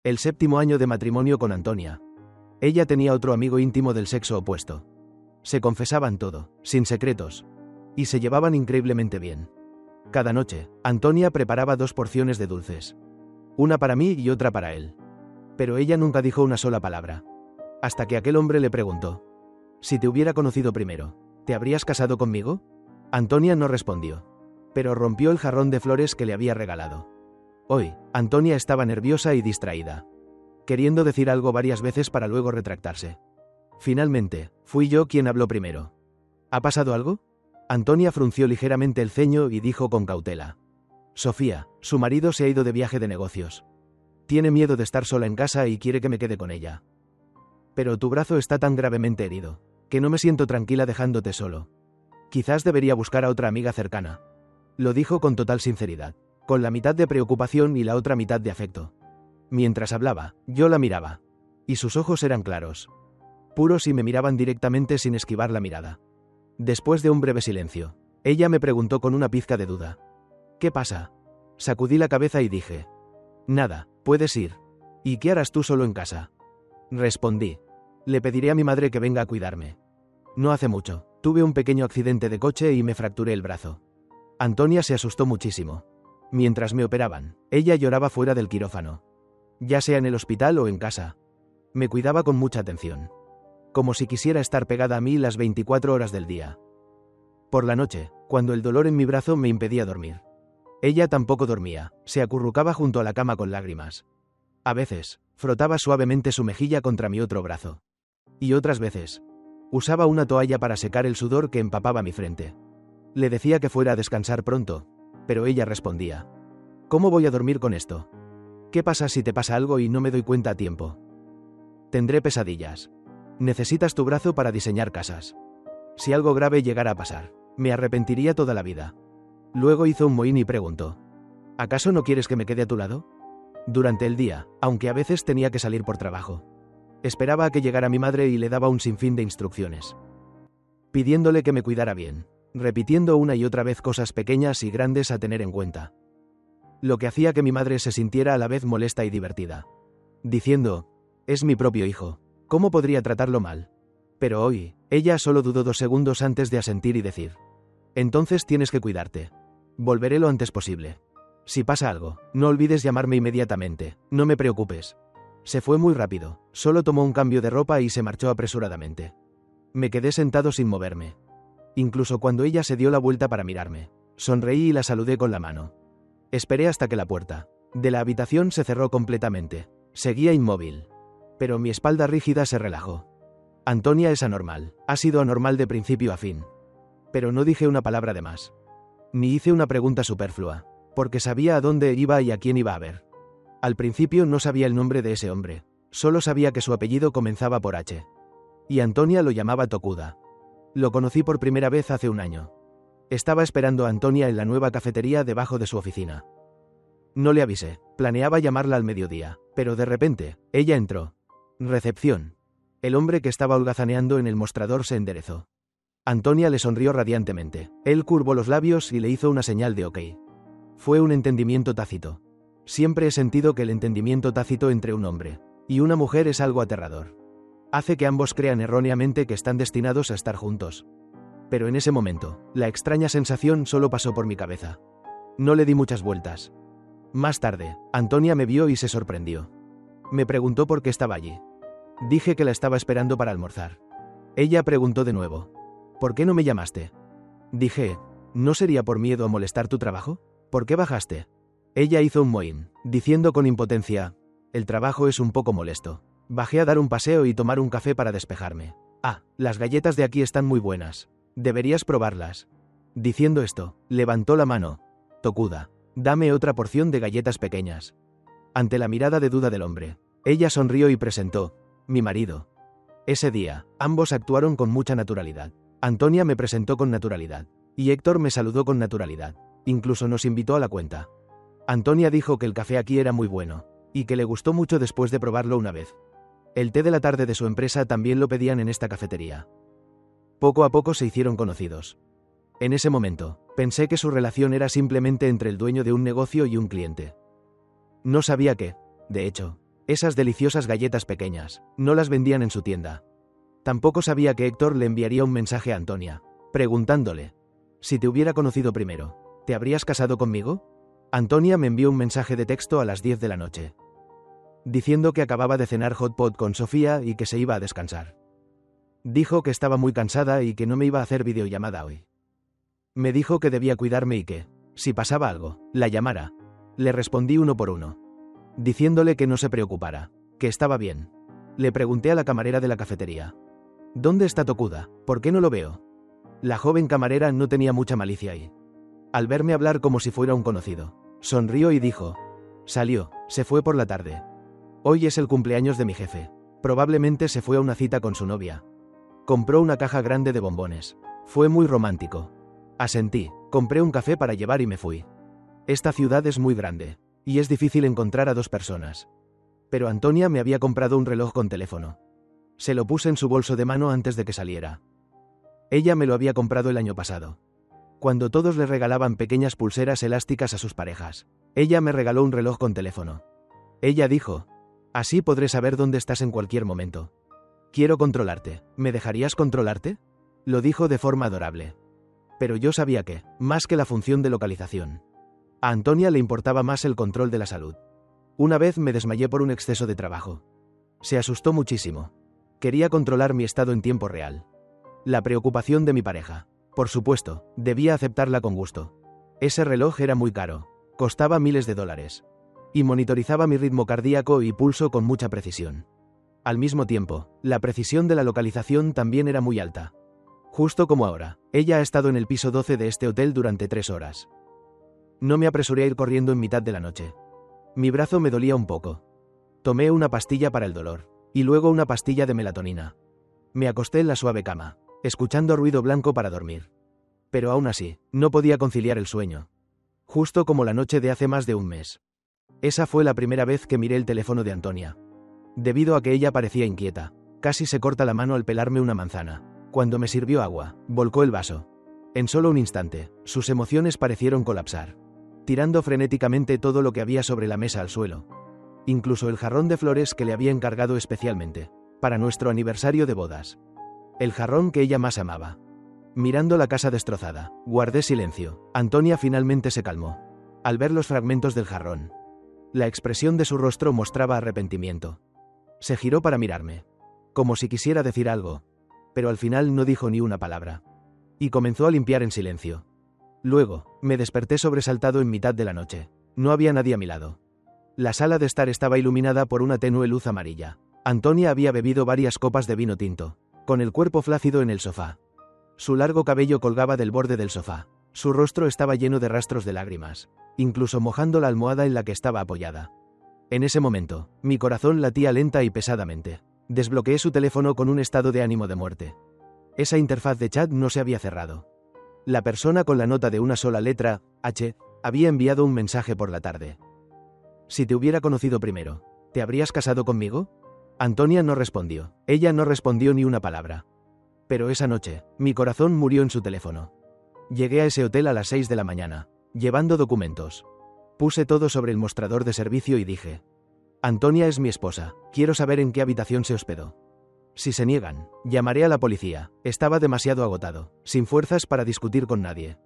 El 7º año de matrimonio con Antonia. Ella tenía otro amigo íntimo del sexo opuesto. Se confesaban todo, sin secretos. Y se llevaban increíblemente bien. Cada noche, Antonia preparaba 2 porciones de dulces. Una para mí y otra para él. Pero ella nunca dijo una sola palabra. Hasta que aquel hombre le preguntó: «Si te hubiera conocido primero, ¿te habrías casado conmigo?». Antonia no respondió. Pero rompió el jarrón de flores que le había regalado. Hoy, Antonia estaba nerviosa y distraída, queriendo decir algo varias veces para luego retractarse. Finalmente, fui yo quien habló primero. «¿Ha pasado algo?». Antonia frunció ligeramente el ceño y dijo con cautela: «Sofía, su marido se ha ido de viaje de negocios. Tiene miedo de estar sola en casa y quiere que me quede con ella. Pero tu brazo está tan gravemente herido, que no me siento tranquila dejándote solo. Quizás debería buscar a otra amiga cercana». Lo dijo con total sinceridad, con la mitad de preocupación y la otra mitad de afecto. Mientras hablaba, yo la miraba. Y sus ojos eran claros, puros y me miraban directamente sin esquivar la mirada. Después de un breve silencio, ella me preguntó con una pizca de duda: «¿Qué pasa?». Sacudí la cabeza y dije: «Nada, puedes ir». «¿Y qué harás tú solo en casa?». Respondí: «Le pediré a mi madre que venga a cuidarme. No hace mucho, tuve un pequeño accidente de coche y me fracturé el brazo». Antonia se asustó muchísimo. Mientras me operaban, ella lloraba fuera del quirófano. Ya sea en el hospital o en casa. Me cuidaba con mucha atención. Como si quisiera estar pegada a mí las 24 horas del día. Por la noche, cuando el dolor en mi brazo me impedía dormir, ella tampoco dormía, se acurrucaba junto a la cama con lágrimas. A veces, frotaba suavemente su mejilla contra mi otro brazo. Y otras veces, usaba una toalla para secar el sudor que empapaba mi frente. Le decía que fuera a descansar pronto, pero ella respondía: «¿Cómo voy a dormir con esto? ¿Qué pasa si te pasa algo y no me doy cuenta a tiempo? Tendré pesadillas. Necesitas tu brazo para diseñar casas. Si algo grave llegara a pasar, me arrepentiría toda la vida». Luego hizo un mohín y preguntó: «¿Acaso no quieres que me quede a tu lado?». Durante el día, aunque a veces tenía que salir por trabajo, esperaba a que llegara mi madre y le daba un sinfín de instrucciones, pidiéndole que me cuidara bien, repitiendo una y otra vez cosas pequeñas y grandes a tener en cuenta. Lo que hacía que mi madre se sintiera a la vez molesta y divertida, diciendo: «Es mi propio hijo, ¿cómo podría tratarlo mal?». Pero hoy, ella solo dudó 2 segundos antes de asentir y decir: «Entonces tienes que cuidarte. Volveré lo antes posible. Si pasa algo, no olvides llamarme inmediatamente, no me preocupes». Se fue muy rápido, solo tomó un cambio de ropa y se marchó apresuradamente. Me quedé sentado sin moverme. Incluso cuando ella se dio la vuelta para mirarme, sonreí y la saludé con la mano. Esperé hasta que la puerta de la habitación se cerró completamente. Seguía inmóvil. Pero mi espalda rígida se relajó. Antonia es anormal, ha sido anormal de principio a fin. Pero no dije una palabra de más. Ni hice una pregunta superflua, porque sabía a dónde iba y a quién iba a ver. Al principio no sabía el nombre de ese hombre, solo sabía que su apellido comenzaba por H. Y Antonia lo llamaba Tokuda. Lo conocí por primera vez hace un año. Estaba esperando a Antonia en la nueva cafetería debajo de su oficina. No le avisé, planeaba llamarla al mediodía, pero de repente, ella entró. Recepción. El hombre que estaba holgazaneando en el mostrador se enderezó. Antonia le sonrió radiantemente. Él curvó los labios y le hizo una señal de ok. Fue un entendimiento tácito. Siempre he sentido que el entendimiento tácito entre un hombre y una mujer es algo aterrador. Hace que ambos crean erróneamente que están destinados a estar juntos. Pero en ese momento, la extraña sensación solo pasó por mi cabeza. No le di muchas vueltas. Más tarde, Antonia me vio y se sorprendió. Me preguntó por qué estaba allí. Dije que la estaba esperando para almorzar. Ella preguntó de nuevo: «¿Por qué no me llamaste?». Dije: «¿No sería por miedo a molestar tu trabajo? ¿Por qué bajaste?». Ella hizo un mohín, diciendo con impotencia: «El trabajo es un poco molesto. Bajé a dar un paseo y tomar un café para despejarme. Ah, las galletas de aquí están muy buenas. Deberías probarlas». Diciendo esto, levantó la mano. «Tokuda, dame otra porción de galletas pequeñas». Ante la mirada de duda del hombre, ella sonrió y presentó: «Mi marido». Ese día, ambos actuaron con mucha naturalidad. Antonia me presentó con naturalidad. Y Héctor me saludó con naturalidad. Incluso nos invitó a la cuenta. Antonia dijo que el café aquí era muy bueno, y que le gustó mucho después de probarlo una vez. El té de la tarde de su empresa también lo pedían en esta cafetería. Poco a poco se hicieron conocidos. En ese momento, pensé que su relación era simplemente entre el dueño de un negocio y un cliente. No sabía que, de hecho, Esas deliciosas galletas pequeñas, no las vendían en su tienda. Tampoco sabía que Héctor le enviaría un mensaje a Antonia, preguntándole: si te hubiera conocido primero, ¿te habrías casado conmigo? Antonia me envió un mensaje de texto a las 10 de la noche, diciendo que acababa de cenar hot pot con Sofía y que se iba a descansar. Dijo que estaba muy cansada y que no me iba a hacer videollamada hoy. Me dijo que debía cuidarme y que, si pasaba algo, la llamara. Le respondí uno por uno, diciéndole que no se preocupara, que estaba bien. Le pregunté a la camarera de la cafetería: ¿dónde está Tokuda? ¿Por qué no lo veo? La joven camarera no tenía mucha malicia ahí. Al verme hablar como si fuera un conocido, sonrió y dijo: salió, se fue por la tarde. Hoy es el cumpleaños de mi jefe. Probablemente se fue a una cita con su novia. Compró una caja grande de bombones. Fue muy romántico. Asentí, compré un café para llevar y me fui. Esta ciudad es muy grande, y es difícil encontrar a dos personas. Pero Antonia me había comprado un reloj con teléfono. Se lo puse en su bolso de mano antes de que saliera. Ella me lo había comprado el año pasado, cuando todos le regalaban pequeñas pulseras elásticas a sus parejas. Ella me regaló un reloj con teléfono. Ella dijo: así podré saber dónde estás en cualquier momento. Quiero controlarte. ¿Me dejarías controlarte? Lo dijo de forma adorable. Pero yo sabía que, más que la función de localización, a Antonia le importaba más el control de la salud. Una vez me desmayé por un exceso de trabajo. Se asustó muchísimo. Quería controlar mi estado en tiempo real. La preocupación de mi pareja, por supuesto, debía aceptarla con gusto. Ese reloj era muy caro, costaba miles de dólares, y monitorizaba mi ritmo cardíaco y pulso con mucha precisión. Al mismo tiempo, la precisión de la localización también era muy alta. Justo como ahora, ella ha estado en el piso 12 de este hotel durante 3 horas. No me apresuré a ir corriendo en mitad de la noche. Mi brazo me dolía un poco. Tomé una pastilla para el dolor, y luego una pastilla de melatonina. Me acosté en la suave cama, escuchando ruido blanco para dormir. Pero aún así, no podía conciliar el sueño. Justo como la noche de hace más de un mes. Esa fue la primera vez que miré el teléfono de Antonia. Debido a que ella parecía inquieta, casi se corta la mano al pelarme una manzana. Cuando me sirvió agua, volcó el vaso. En solo un instante, sus emociones parecieron colapsar, tirando frenéticamente todo lo que había sobre la mesa al suelo. Incluso el jarrón de flores que le había encargado especialmente, para nuestro aniversario de bodas. El jarrón que ella más amaba. Mirando la casa destrozada, guardé silencio. Antonia finalmente se calmó, al ver los fragmentos del jarrón. La expresión de su rostro mostraba arrepentimiento. Se giró para mirarme, como si quisiera decir algo, pero al final no dijo ni una palabra. Y comenzó a limpiar en silencio. Luego, me desperté sobresaltado en mitad de la noche. No había nadie a mi lado. La sala de estar estaba iluminada por una tenue luz amarilla. Antonia había bebido varias copas de vino tinto, con el cuerpo flácido en el sofá. Su largo cabello colgaba del borde del sofá. Su rostro estaba lleno de rastros de lágrimas, incluso mojando la almohada en la que estaba apoyada. En ese momento, mi corazón latía lenta y pesadamente. Desbloqueé su teléfono con un estado de ánimo de muerte. Esa interfaz de chat no se había cerrado. La persona con la nota de una sola letra, H, había enviado un mensaje por la tarde. Si te hubiera conocido primero, ¿te habrías casado conmigo? Antonia no respondió. Ella no respondió ni una palabra. Pero esa noche, mi corazón murió en su teléfono. Llegué a ese hotel a las 6 de la mañana, llevando documentos. Puse todo sobre el mostrador de servicio y dije: Antonia es mi esposa, quiero saber en qué habitación se hospedó. Si se niegan, llamaré a la policía. Estaba demasiado agotado, sin fuerzas para discutir con nadie.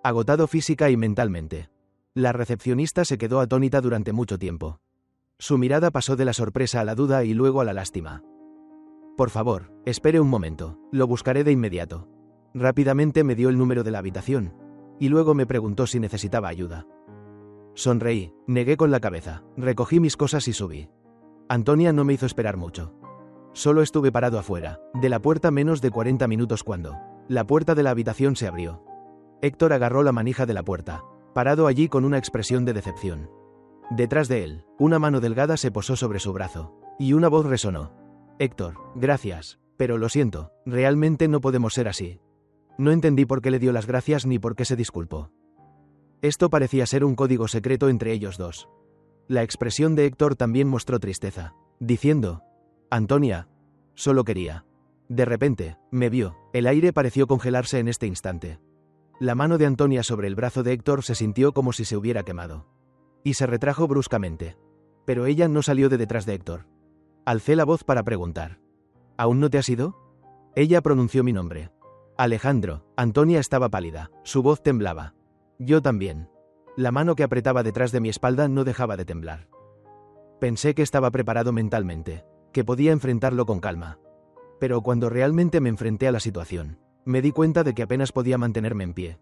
Agotado física y mentalmente. La recepcionista se quedó atónita durante mucho tiempo. Su mirada pasó de la sorpresa a la duda y luego a la lástima. Por favor, espere un momento, lo buscaré de inmediato. Rápidamente me dio el número de la habitación, y luego me preguntó si necesitaba ayuda. Sonreí, negué con la cabeza, recogí mis cosas y subí. Antonia no me hizo esperar mucho. Solo estuve parado afuera, de la puerta menos de 40 minutos cuando la puerta de la habitación se abrió. Héctor agarró la manija de la puerta, parado allí con una expresión de decepción. Detrás de él, una mano delgada se posó sobre su brazo, y una voz resonó. Héctor, gracias, pero lo siento, realmente no podemos ser así. No entendí por qué le dio las gracias ni por qué se disculpó. Esto parecía ser un código secreto entre ellos dos. La expresión de Héctor también mostró tristeza, diciendo: Antonia, solo quería. De repente, me vio, el aire pareció congelarse en este instante. La mano de Antonia sobre el brazo de Héctor se sintió como si se hubiera quemado. Y se retrajo bruscamente. Pero ella no salió de detrás de Héctor. Alcé la voz para preguntar. ¿Aún no te has ido? Ella pronunció mi nombre. Alejandro. Antonia estaba pálida, su voz temblaba. Yo también. La mano que apretaba detrás de mi espalda no dejaba de temblar. Pensé que estaba preparado mentalmente, que podía enfrentarlo con calma. Pero cuando realmente me enfrenté a la situación, me di cuenta de que apenas podía mantenerme en pie.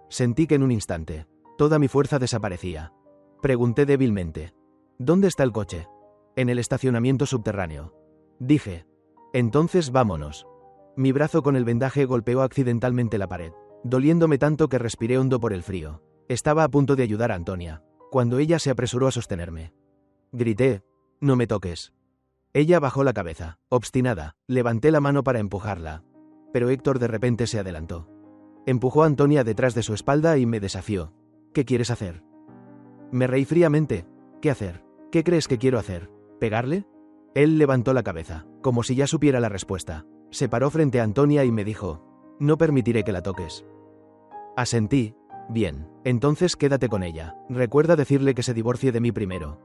Sentí que en un instante, toda mi fuerza desaparecía. Pregunté débilmente. ¿Dónde está el coche? En el estacionamiento subterráneo. Dije. Entonces vámonos. Mi brazo con el vendaje golpeó accidentalmente la pared, doliéndome tanto que respiré hondo por el frío. Estaba a punto de ayudar a Antonia, cuando ella se apresuró a sostenerme. Grité. No me toques. Ella bajó la cabeza, obstinada. Levanté la mano para empujarla. Pero Héctor de repente se adelantó. Empujó a Antonia detrás de su espalda y me desafió. ¿Qué quieres hacer? Me reí fríamente. ¿Qué hacer? ¿Qué crees que quiero hacer? ¿Pegarle? Él levantó la cabeza, como si ya supiera la respuesta. Se paró frente a Antonia y me dijo. No permitiré que la toques. Asentí. Bien, entonces quédate con ella. Recuerda decirle que se divorcie de mí primero.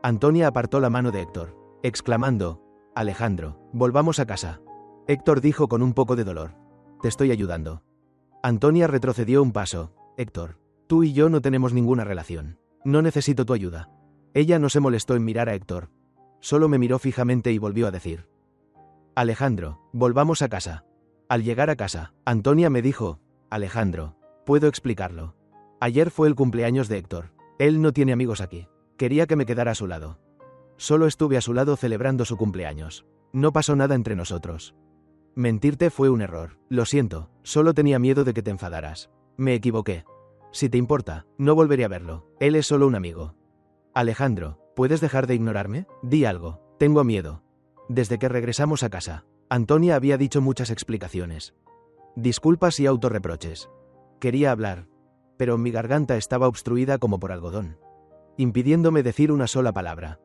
Antonia apartó la mano de Héctor, exclamando. Alejandro, volvamos a casa. Héctor dijo con un poco de dolor. Te estoy ayudando. Antonia retrocedió un paso. Héctor, tú y yo no tenemos ninguna relación. No necesito tu ayuda. Ella no se molestó en mirar a Héctor. Solo me miró fijamente y volvió a decir. Alejandro, volvamos a casa. Al llegar a casa, Antonia me dijo. Alejandro, puedo explicarlo. Ayer fue el cumpleaños de Héctor. Él no tiene amigos aquí. Quería que me quedara a su lado. Solo estuve a su lado celebrando su cumpleaños. No pasó nada entre nosotros. Mentirte fue un error. Lo siento, solo tenía miedo de que te enfadaras. Me equivoqué. Si te importa, no volveré a verlo. Él es solo un amigo. Alejandro, ¿puedes dejar de ignorarme? Di algo. Tengo miedo. Desde que regresamos a casa, Antonia había dicho muchas explicaciones. Disculpas y autorreproches. Quería hablar, pero mi garganta estaba obstruida como por algodón, impidiéndome decir una sola palabra.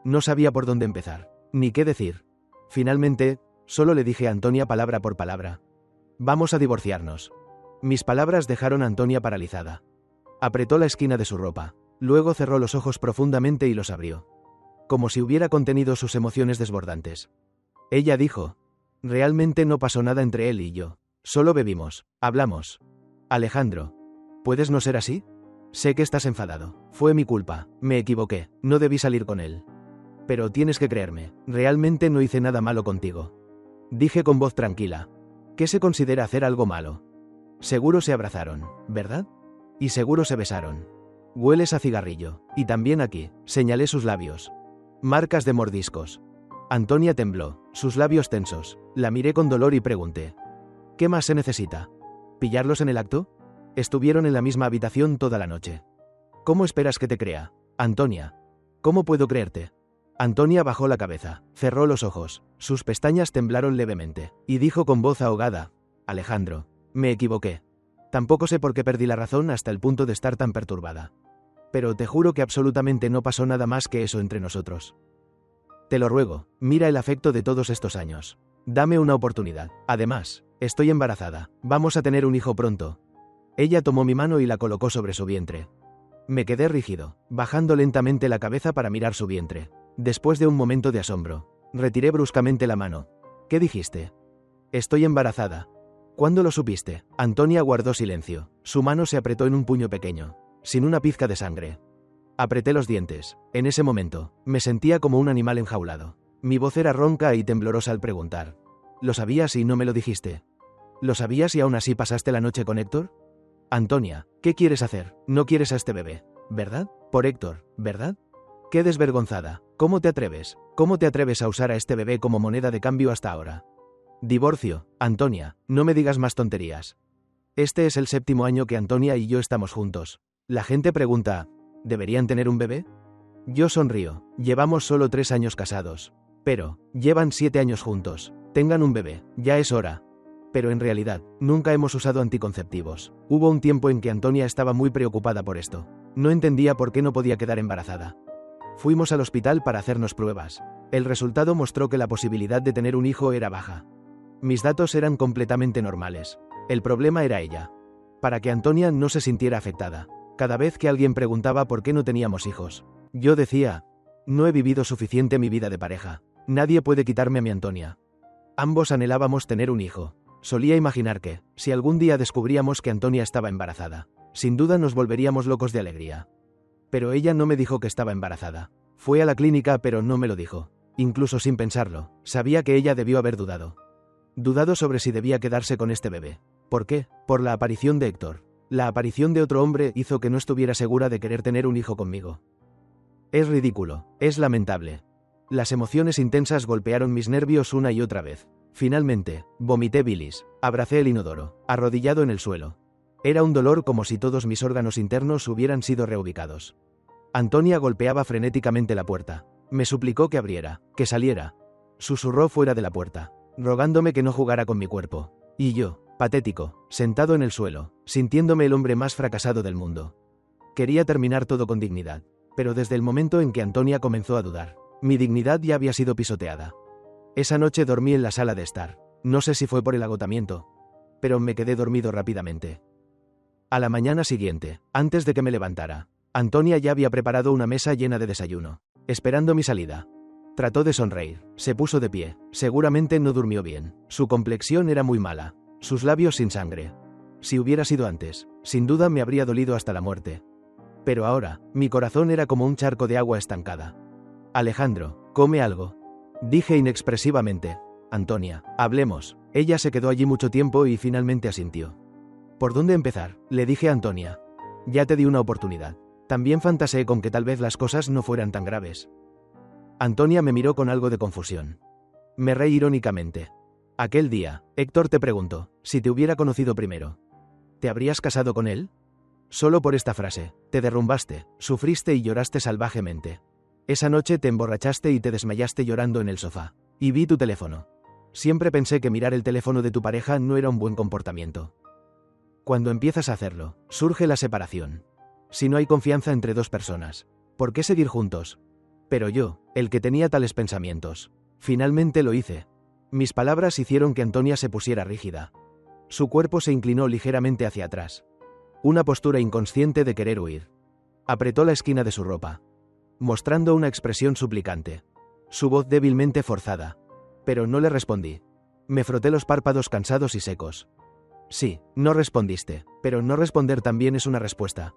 No sabía por dónde empezar, ni qué decir. Finalmente, solo le dije a Antonia palabra por palabra. Vamos a divorciarnos. Mis palabras dejaron a Antonia paralizada. Apretó la esquina de su ropa, luego cerró los ojos profundamente y los abrió, como si hubiera contenido sus emociones desbordantes. Ella dijo. Realmente no pasó nada entre él y yo. Solo bebimos, hablamos. Alejandro, ¿puedes no ser así? Sé que estás enfadado. Fue mi culpa, me equivoqué, no debí salir con él. Pero tienes que creerme, realmente no hice nada malo contigo. Dije con voz tranquila. ¿Qué se considera hacer algo malo? Seguro se abrazaron, ¿verdad? Y seguro se besaron. Hueles a cigarrillo, y también aquí, señalé sus labios. Marcas de mordiscos. Antonia tembló, sus labios tensos. La miré con dolor y pregunté. ¿Qué más se necesita? ¿Pillarlos en el acto? Estuvieron en la misma habitación toda la noche. ¿Cómo esperas que te crea, Antonia? ¿Cómo puedo creerte? Antonia bajó la cabeza, cerró los ojos, sus pestañas temblaron levemente, y dijo con voz ahogada. Alejandro, me equivoqué. Tampoco sé por qué perdí la razón hasta el punto de estar tan perturbada. Pero te juro que absolutamente no pasó nada más que eso entre nosotros. Te lo ruego, mira el afecto de todos estos años. Dame una oportunidad. Además, estoy embarazada. Vamos a tener un hijo pronto. Ella tomó mi mano y la colocó sobre su vientre. Me quedé rígido, bajando lentamente la cabeza para mirar su vientre. Después de un momento de asombro, retiré bruscamente la mano. ¿Qué dijiste? Estoy embarazada. ¿Cuándo lo supiste? Antonia guardó silencio. Su mano se apretó en un puño pequeño, sin una pizca de sangre. Apreté los dientes. En ese momento, me sentía como un animal enjaulado. Mi voz era ronca y temblorosa al preguntar. ¿Lo sabías y no me lo dijiste? ¿Lo sabías y aún así pasaste la noche con Héctor? Antonia, ¿qué quieres hacer? No quieres a este bebé, ¿verdad? Por Héctor, ¿verdad? ¡Qué desvergonzada! ¿Cómo te atreves? ¿Cómo te atreves a usar a este bebé como moneda de cambio hasta ahora? Divorcio, Antonia, no me digas más tonterías. Este es el 7º año que Antonia y yo estamos juntos. La gente pregunta, ¿deberían tener un bebé? Yo sonrío, llevamos solo 3 años casados. Pero, llevan 7 años juntos. Tengan un bebé, ya es hora. Pero en realidad, nunca hemos usado anticonceptivos. Hubo un tiempo en que Antonia estaba muy preocupada por esto. No entendía por qué no podía quedar embarazada. Fuimos al hospital para hacernos pruebas. El resultado mostró que la posibilidad de tener un hijo era baja. Mis datos eran completamente normales. El problema era ella. Para que Antonia no se sintiera afectada, cada vez que alguien preguntaba por qué no teníamos hijos, yo decía, No he vivido suficiente mi vida de pareja. Nadie puede quitarme a mi Antonia. Ambos anhelábamos tener un hijo. Solía imaginar que, si algún día descubríamos que Antonia estaba embarazada, sin duda nos volveríamos locos de alegría. Pero ella no me dijo que estaba embarazada. Fue a la clínica pero no me lo dijo. Incluso sin pensarlo, sabía que ella debió haber dudado. Dudado sobre si debía quedarse con este bebé. ¿Por qué? Por la aparición de Héctor. La aparición de otro hombre hizo que no estuviera segura de querer tener un hijo conmigo. Es ridículo, es lamentable. Las emociones intensas golpearon mis nervios una y otra vez. Finalmente, vomité bilis, abracé el inodoro, arrodillado en el suelo. Era un dolor como si todos mis órganos internos hubieran sido reubicados. Antonia golpeaba frenéticamente la puerta. Me suplicó que abriera, que saliera. Susurró fuera de la puerta, rogándome que no jugara con mi cuerpo. Y yo, patético, sentado en el suelo, sintiéndome el hombre más fracasado del mundo. Quería terminar todo con dignidad, pero desde el momento en que Antonia comenzó a dudar, mi dignidad ya había sido pisoteada. Esa noche dormí en la sala de estar. No sé si fue por el agotamiento, pero me quedé dormido rápidamente. A la mañana siguiente, antes de que me levantara, Antonia ya había preparado una mesa llena de desayuno, esperando mi salida. Trató de sonreír, se puso de pie, seguramente no durmió bien, su complexión era muy mala, sus labios sin sangre. Si hubiera sido antes, sin duda me habría dolido hasta la muerte. Pero ahora, mi corazón era como un charco de agua estancada. Alejandro, come algo. Dije inexpresivamente. Antonia, hablemos. Ella se quedó allí mucho tiempo y finalmente asintió. ¿Por dónde empezar? Le dije a Antonia. Ya te di una oportunidad. También fantaseé con que tal vez las cosas no fueran tan graves. Antonia me miró con algo de confusión. Me reí irónicamente. Aquel día, Héctor te preguntó, si te hubiera conocido primero, ¿te habrías casado con él? Solo por esta frase, te derrumbaste, sufriste y lloraste salvajemente. Esa noche te emborrachaste y te desmayaste llorando en el sofá. Y vi tu teléfono. Siempre pensé que mirar el teléfono de tu pareja no era un buen comportamiento. Cuando empiezas a hacerlo, surge la separación. Si no hay confianza entre dos personas, ¿por qué seguir juntos? Pero yo, el que tenía tales pensamientos, finalmente lo hice. Mis palabras hicieron que Antonia se pusiera rígida. Su cuerpo se inclinó ligeramente hacia atrás. Una postura inconsciente de querer huir. Apretó la esquina de su ropa, mostrando una expresión suplicante. Su voz débilmente forzada. Pero no le respondí. Me froté los párpados cansados y secos. Sí, no respondiste, pero no responder también es una respuesta.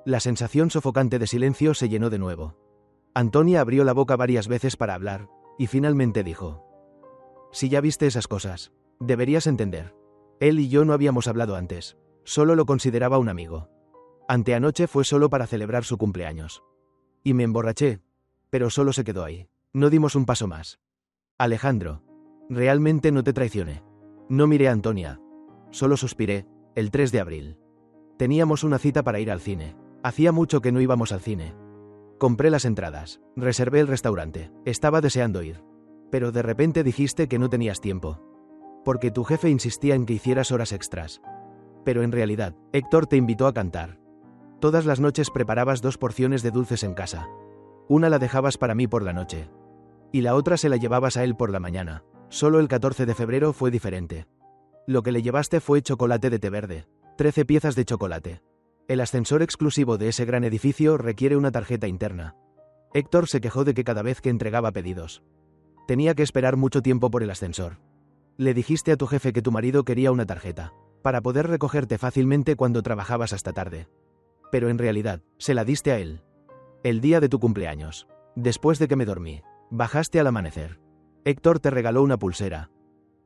La sensación sofocante de silencio se llenó de nuevo. Antonia abrió la boca varias veces para hablar, y finalmente dijo: si ya viste esas cosas, deberías entender. Él y yo no habíamos hablado antes, solo lo consideraba un amigo. Anteanoche fue solo para celebrar su cumpleaños. Y me emborraché, pero solo se quedó ahí. No dimos un paso más. Alejandro, realmente no te traicioné. No miré a Antonia. Solo suspiré. El 3 de abril. Teníamos una cita para ir al cine. Hacía mucho que no íbamos al cine. Compré las entradas, reservé el restaurante, estaba deseando ir. Pero de repente dijiste que no tenías tiempo. Porque tu jefe insistía en que hicieras horas extras. Pero en realidad, Héctor te invitó a cantar. Todas las noches preparabas 2 porciones de dulces en casa. Una la dejabas para mí por la noche. Y la otra se la llevabas a él por la mañana. Solo el 14 de febrero fue diferente. Lo que le llevaste fue chocolate de té verde. 13 piezas de chocolate. El ascensor exclusivo de ese gran edificio requiere una tarjeta interna. Héctor se quejó de que cada vez que entregaba pedidos, tenía que esperar mucho tiempo por el ascensor. Le dijiste a tu jefe que tu marido quería una tarjeta, para poder recogerte fácilmente cuando trabajabas hasta tarde. Pero en realidad, se la diste a él. El día de tu cumpleaños. Después de que me dormí, bajaste al amanecer. Héctor te regaló una pulsera.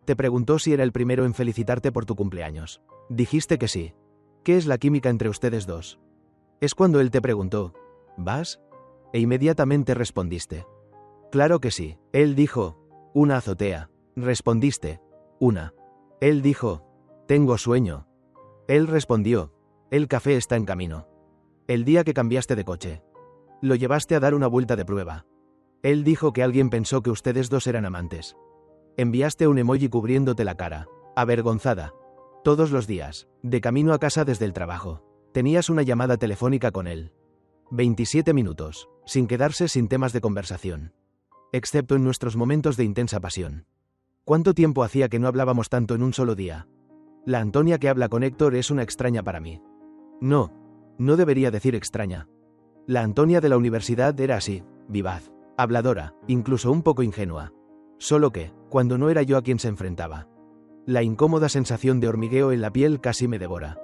Te preguntó si era el primero en felicitarte por tu cumpleaños. Dijiste que sí. ¿Qué es la química entre ustedes dos? Es cuando él te preguntó, ¿vas? E inmediatamente respondiste. Claro que sí. Él dijo, una azotea. Respondiste, una. Él dijo, tengo sueño. Él respondió, el café está en camino. El día que cambiaste de coche, lo llevaste a dar una vuelta de prueba. Él dijo que alguien pensó que ustedes dos eran amantes. Enviaste un emoji cubriéndote la cara, avergonzada. Todos los días, de camino a casa desde el trabajo, tenías una llamada telefónica con él. 27 minutos, sin quedarse sin temas de conversación. Excepto en nuestros momentos de intensa pasión. ¿Cuánto tiempo hacía que no hablábamos tanto en un solo día? La Antonia que habla con Héctor es una extraña para mí. No debería decir extraña. La Antonia de la universidad era así, vivaz, habladora, incluso un poco ingenua. Solo que, cuando no era yo a quien se enfrentaba, la incómoda sensación de hormigueo en la piel casi me devora.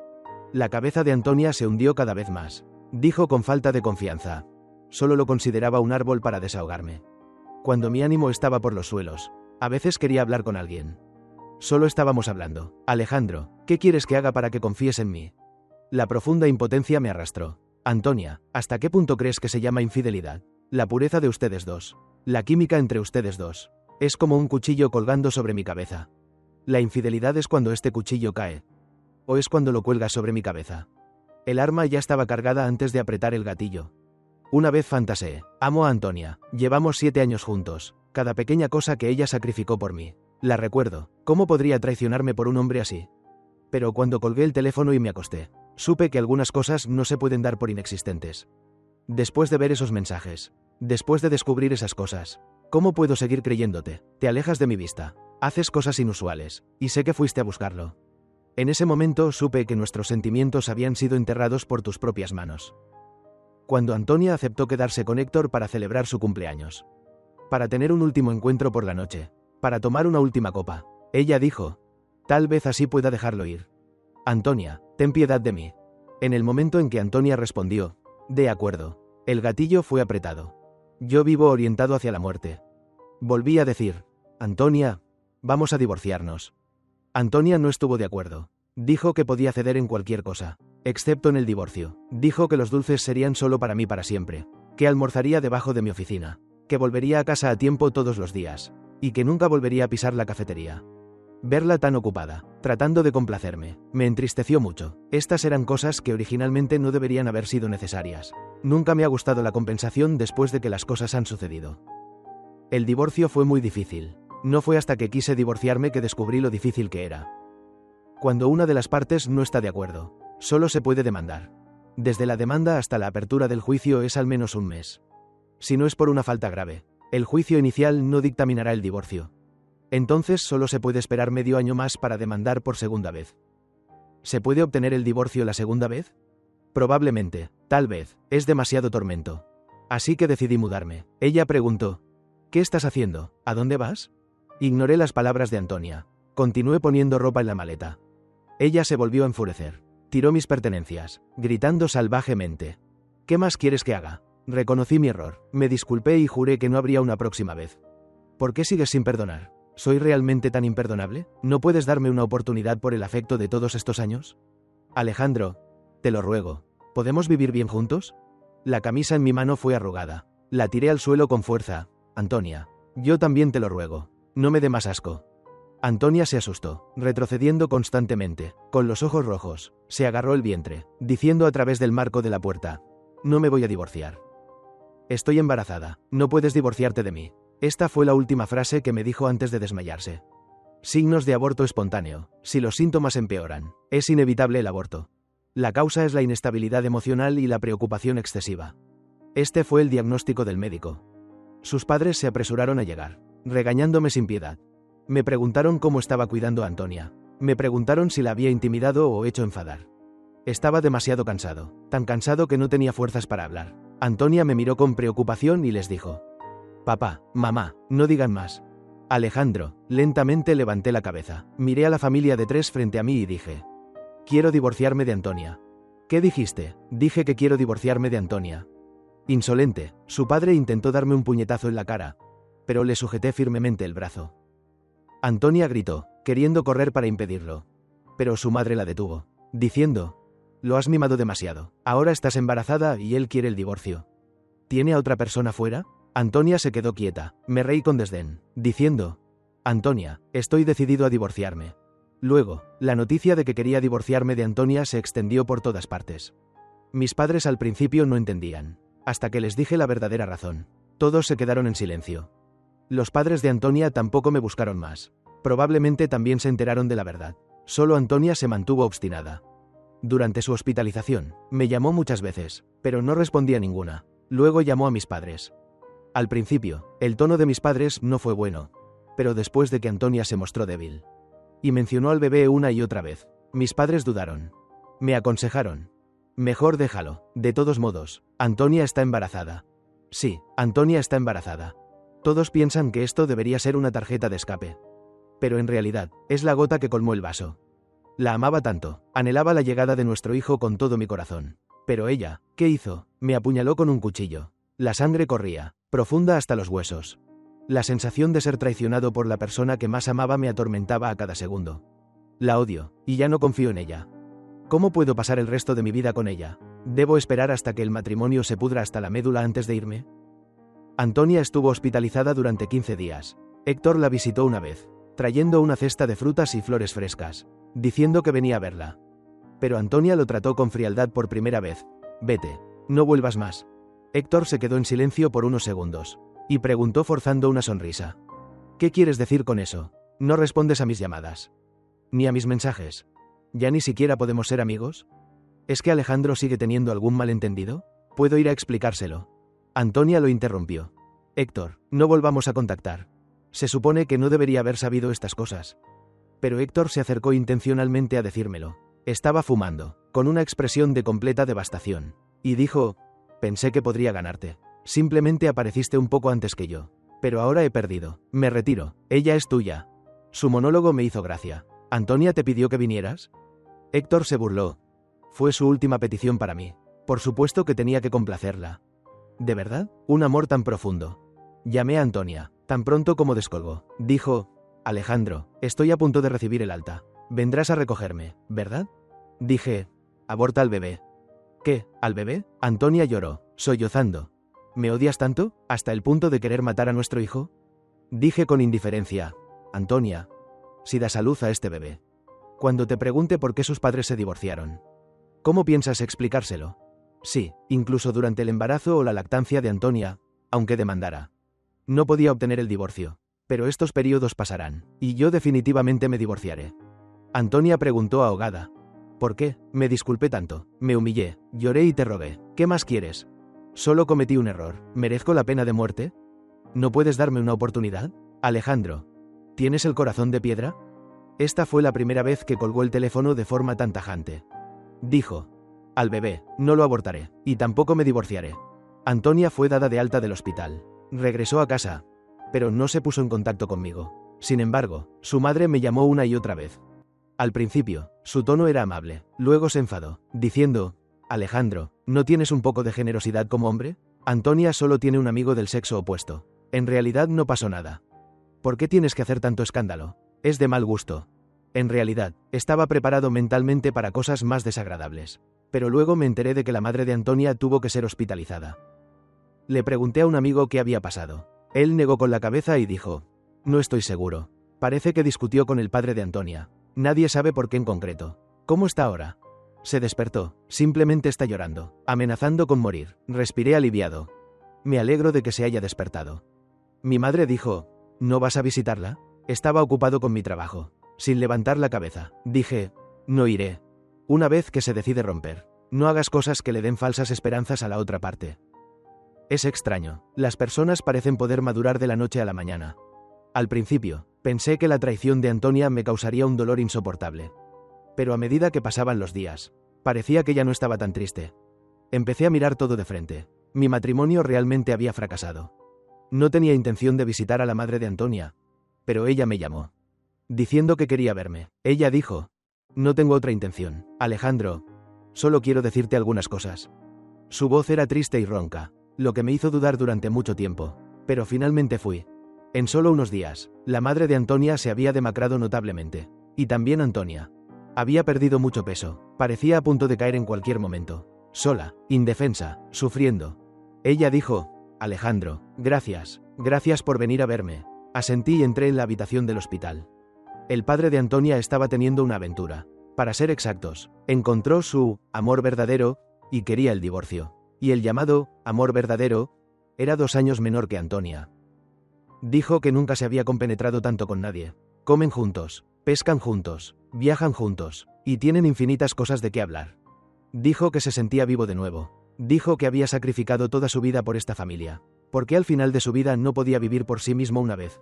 La cabeza de Antonia se hundió cada vez más. Dijo con falta de confianza. Solo lo consideraba un árbol para desahogarme. Cuando mi ánimo estaba por los suelos, a veces quería hablar con alguien. Solo estábamos hablando. Alejandro, ¿qué quieres que haga para que confíes en mí? La profunda impotencia me arrastró. Antonia, ¿hasta qué punto crees que se llama infidelidad? La pureza de ustedes dos. La química entre ustedes dos. Es como un cuchillo colgando sobre mi cabeza. La infidelidad es cuando este cuchillo cae. ¿O es cuando lo cuelgas sobre mi cabeza? El arma ya estaba cargada antes de apretar el gatillo. Una vez fantaseé. Amo a Antonia. Llevamos 7 años juntos. Cada pequeña cosa que ella sacrificó por mí. La recuerdo. ¿Cómo podría traicionarme por un hombre así? Pero cuando colgué el teléfono y me acosté, supe que algunas cosas no se pueden dar por inexistentes. Después de ver esos mensajes, después de descubrir esas cosas, ¿cómo puedo seguir creyéndote? Te alejas de mi vista. Haces cosas inusuales, y sé que fuiste a buscarlo. En ese momento supe que nuestros sentimientos habían sido enterrados por tus propias manos. Cuando Antonia aceptó quedarse con Héctor para celebrar su cumpleaños, para tener un último encuentro por la noche, para tomar una última copa, ella dijo, tal vez así pueda dejarlo ir. Antonia, ten piedad de mí. En el momento en que Antonia respondió, de acuerdo, el gatillo fue apretado. Yo vivo orientado hacia la muerte. Volví a decir, Antonia, vamos a divorciarnos. Antonia no estuvo de acuerdo. Dijo que podía ceder en cualquier cosa, excepto en el divorcio. Dijo que los dulces serían solo para mí para siempre, que almorzaría debajo de mi oficina, que volvería a casa a tiempo todos los días, y que nunca volvería a pisar la cafetería. Verla tan ocupada, tratando de complacerme, me entristeció mucho. Estas eran cosas que originalmente no deberían haber sido necesarias. Nunca me ha gustado la compensación después de que las cosas han sucedido. El divorcio fue muy difícil. No fue hasta que quise divorciarme que descubrí lo difícil que era. Cuando una de las partes no está de acuerdo, solo se puede demandar. Desde la demanda hasta la apertura del juicio es al menos un mes. Si no es por una falta grave, el juicio inicial no dictaminará el divorcio. Entonces solo se puede esperar medio año más para demandar por segunda vez. ¿Se puede obtener el divorcio la segunda vez? Probablemente, tal vez, es demasiado tormento. Así que decidí mudarme. Ella preguntó, ¿qué estás haciendo? ¿A dónde vas? Ignoré las palabras de Antonia. Continué poniendo ropa en la maleta. Ella se volvió a enfurecer. Tiró mis pertenencias, gritando salvajemente. ¿Qué más quieres que haga? Reconocí mi error, me disculpé y juré que no habría una próxima vez. ¿Por qué sigues sin perdonar? ¿Soy realmente tan imperdonable? ¿No puedes darme una oportunidad por el afecto de todos estos años? Alejandro, te lo ruego, ¿podemos vivir bien juntos? La camisa en mi mano fue arrugada. La tiré al suelo con fuerza. Antonia, yo también te lo ruego. No me dé más asco. Antonia se asustó, retrocediendo constantemente, con los ojos rojos. Se agarró el vientre, diciendo a través del marco de la puerta, no me voy a divorciar. Estoy embarazada, no puedes divorciarte de mí. Esta fue la última frase que me dijo antes de desmayarse. Signos de aborto espontáneo. Si los síntomas empeoran, es inevitable el aborto. La causa es la inestabilidad emocional y la preocupación excesiva. Este fue el diagnóstico del médico. Sus padres se apresuraron a llegar, regañándome sin piedad. Me preguntaron cómo estaba cuidando a Antonia. Me preguntaron si la había intimidado o hecho enfadar. Estaba demasiado cansado, tan cansado que no tenía fuerzas para hablar. Antonia me miró con preocupación y les dijo, papá, mamá, no digan más. Alejandro, lentamente levanté la cabeza, miré a la familia de 3 frente a mí y dije, quiero divorciarme de Antonia. ¿Qué dijiste? Dije que quiero divorciarme de Antonia. Insolente, su padre intentó darme un puñetazo en la cara, pero le sujeté firmemente el brazo. Antonia gritó, queriendo correr para impedirlo. Pero su madre la detuvo, diciendo, lo has mimado demasiado, ahora estás embarazada y él quiere el divorcio. ¿Tiene a otra persona fuera? Antonia se quedó quieta, me reí con desdén, diciendo, Antonia, estoy decidido a divorciarme. Luego, la noticia de que quería divorciarme de Antonia se extendió por todas partes. Mis padres al principio no entendían, hasta que les dije la verdadera razón. Todos se quedaron en silencio. Los padres de Antonia tampoco me buscaron más. Probablemente también se enteraron de la verdad. Solo Antonia se mantuvo obstinada. Durante su hospitalización, me llamó muchas veces, pero no respondí a ninguna. Luego llamó a mis padres. Al principio, el tono de mis padres no fue bueno, pero después de que Antonia se mostró débil y mencionó al bebé una y otra vez, mis padres dudaron. Me aconsejaron, mejor déjalo, de todos modos, Antonia está embarazada. Sí, Antonia está embarazada. Todos piensan que esto debería ser una tarjeta de escape. Pero en realidad, es la gota que colmó el vaso. La amaba tanto, anhelaba la llegada de nuestro hijo con todo mi corazón. Pero ella, ¿qué hizo? Me apuñaló con un cuchillo. La sangre corría, profunda hasta los huesos. La sensación de ser traicionado por la persona que más amaba me atormentaba a cada segundo. La odio, y ya no confío en ella. ¿Cómo puedo pasar el resto de mi vida con ella? ¿Debo esperar hasta que el matrimonio se pudra hasta la médula antes de irme? Antonia estuvo hospitalizada durante 15 días. Héctor la visitó una vez, trayendo una cesta de frutas y flores frescas, diciendo que venía a verla. Pero Antonia lo trató con frialdad por primera vez. Vete, no vuelvas más. Héctor se quedó en silencio por unos segundos, y preguntó forzando una sonrisa. ¿Qué quieres decir con eso? No respondes a mis llamadas. Ni a mis mensajes. ¿Ya ni siquiera podemos ser amigos? ¿Es que Alejandro sigue teniendo algún malentendido? Puedo ir a explicárselo. Antonia lo interrumpió. Héctor, no volvamos a contactar. Se supone que no debería haber sabido estas cosas. Pero Héctor se acercó intencionalmente a decírmelo. Estaba fumando, con una expresión de completa devastación. Y dijo, pensé que podría ganarte. Simplemente apareciste un poco antes que yo. Pero ahora he perdido. Me retiro. Ella es tuya. Su monólogo me hizo gracia. ¿Antonia te pidió que vinieras? Héctor se burló. Fue su última petición para mí. Por supuesto que tenía que complacerla. ¿De verdad? Un amor tan profundo. Llamé a Antonia, tan pronto como descolgó. Dijo, Alejandro, estoy a punto de recibir el alta. Vendrás a recogerme, ¿verdad? Dije, aborta al bebé. ¿Qué? ¿Al bebé? Antonia lloró, sollozando. ¿Me odias tanto, hasta el punto de querer matar a nuestro hijo? Dije con indiferencia, Antonia, si das a luz a este bebé. Cuando te pregunte por qué sus padres se divorciaron. ¿Cómo piensas explicárselo? Sí, incluso durante el embarazo o la lactancia de Antonia, aunque demandara. No podía obtener el divorcio. Pero estos periodos pasarán, y yo definitivamente me divorciaré. Antonia preguntó ahogada. ¿Por qué? Me disculpé tanto, me humillé, lloré y te rogué. ¿Qué más quieres? Solo cometí un error. ¿Merezco la pena de muerte? ¿No puedes darme una oportunidad? Alejandro, ¿tienes el corazón de piedra? Esta fue la primera vez que colgó el teléfono de forma tan tajante. Dijo, al bebé, no lo abortaré, y tampoco me divorciaré. Antonia fue dada de alta del hospital. Regresó a casa, pero no se puso en contacto conmigo. Sin embargo, su madre me llamó una y otra vez. Al principio, su tono era amable, luego se enfadó, diciendo, Alejandro, ¿no tienes un poco de generosidad como hombre? Antonia solo tiene un amigo del sexo opuesto. En realidad no pasó nada. ¿Por qué tienes que hacer tanto escándalo? Es de mal gusto. En realidad, estaba preparado mentalmente para cosas más desagradables. Pero luego me enteré de que la madre de Antonia tuvo que ser hospitalizada. Le pregunté a un amigo qué había pasado. Él negó con la cabeza y dijo, no estoy seguro. Parece que discutió con el padre de Antonia. Nadie sabe por qué en concreto. ¿Cómo está ahora? Se despertó, simplemente está llorando, amenazando con morir. Respiré aliviado. Me alegro de que se haya despertado. Mi madre dijo, ¿no vas a visitarla? Estaba ocupado con mi trabajo. Sin levantar la cabeza, dije, no iré. Una vez que se decide romper, no hagas cosas que le den falsas esperanzas a la otra parte. Es extraño, las personas parecen poder madurar de la noche a la mañana. Al principio, pensé que la traición de Antonia me causaría un dolor insoportable. Pero a medida que pasaban los días, parecía que ya no estaba tan triste. Empecé a mirar todo de frente. Mi matrimonio realmente había fracasado. No tenía intención de visitar a la madre de Antonia, pero ella me llamó, diciendo que quería verme. Ella dijo, no tengo otra intención, Alejandro, solo quiero decirte algunas cosas. Su voz era triste y ronca, lo que me hizo dudar durante mucho tiempo, pero finalmente fui. En solo unos días, la madre de Antonia se había demacrado notablemente, y también Antonia. Había perdido mucho peso, parecía a punto de caer en cualquier momento, sola, indefensa, sufriendo. Ella dijo, Alejandro, gracias por venir a verme. Asentí y entré en la habitación del hospital. El padre de Antonia estaba teniendo una aventura. Para ser exactos, encontró su amor verdadero y quería el divorcio. Y el llamado amor verdadero era 2 años menor que Antonia. Dijo que nunca se había compenetrado tanto con nadie. Comen juntos, pescan juntos, viajan juntos, y tienen infinitas cosas de qué hablar. Dijo que se sentía vivo de nuevo. Dijo que había sacrificado toda su vida por esta familia, porque al final de su vida no podía vivir por sí mismo una vez.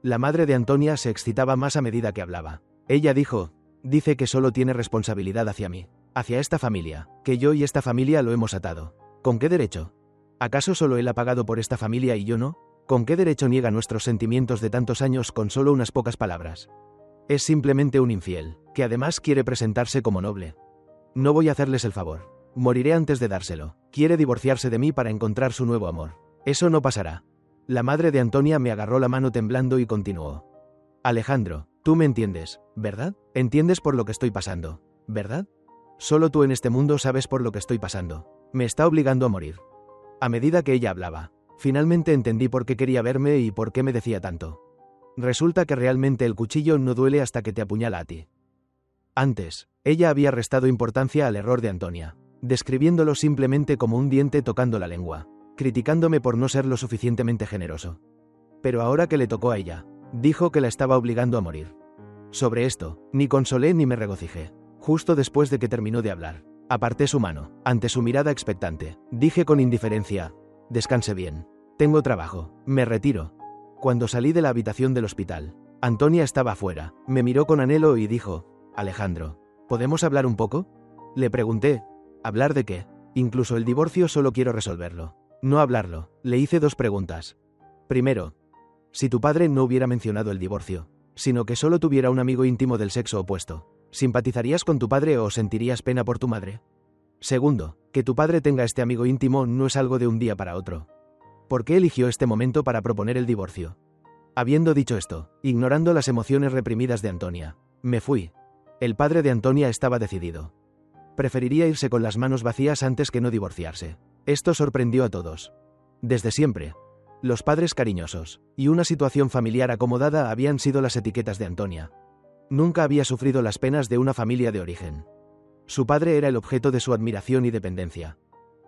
La madre de Antonia se excitaba más a medida que hablaba. Ella dijo, dice que solo tiene responsabilidad hacia mí, hacia esta familia, que yo y esta familia lo hemos atado. ¿Con qué derecho? ¿Acaso solo él ha pagado por esta familia y yo no? ¿Con qué derecho niega nuestros sentimientos de tantos años con solo unas pocas palabras? Es simplemente un infiel, que además quiere presentarse como noble. No voy a hacerles el favor. Moriré antes de dárselo. Quiere divorciarse de mí para encontrar su nuevo amor. Eso no pasará. La madre de Antonia me agarró la mano temblando y continuó. Alejandro, tú me entiendes, ¿verdad? Entiendes por lo que estoy pasando, ¿verdad? Solo tú en este mundo sabes por lo que estoy pasando. Me está obligando a morir. A medida que ella hablaba, finalmente entendí por qué quería verme y por qué me decía tanto. Resulta que realmente el cuchillo no duele hasta que te apuñala a ti. Antes, ella había restado importancia al error de Antonia, describiéndolo simplemente como un diente tocando la lengua, criticándome por no ser lo suficientemente generoso. Pero ahora que le tocó a ella, dijo que la estaba obligando a morir. Sobre esto, ni consolé ni me regocijé. Justo después de que terminó de hablar, aparté su mano. Ante su mirada expectante, dije con indiferencia: descanse bien. Tengo trabajo. Me retiro. Cuando salí de la habitación del hospital, Antonia estaba afuera. Me miró con anhelo y dijo: Alejandro, ¿podemos hablar un poco? Le pregunté: ¿hablar de qué? Incluso el divorcio solo quiero resolverlo. No hablarlo. Le hice 2 preguntas. Primero, si tu padre no hubiera mencionado el divorcio, sino que solo tuviera un amigo íntimo del sexo opuesto, ¿simpatizarías con tu padre o sentirías pena por tu madre? Segundo, que tu padre tenga este amigo íntimo no es algo de un día para otro. ¿Por qué eligió este momento para proponer el divorcio? Habiendo dicho esto, ignorando las emociones reprimidas de Antonia, me fui. El padre de Antonia estaba decidido. Preferiría irse con las manos vacías antes que no divorciarse. Esto sorprendió a todos. Desde siempre, los padres cariñosos y una situación familiar acomodada habían sido las etiquetas de Antonia. Nunca había sufrido las penas de una familia de origen. Su padre era el objeto de su admiración y dependencia.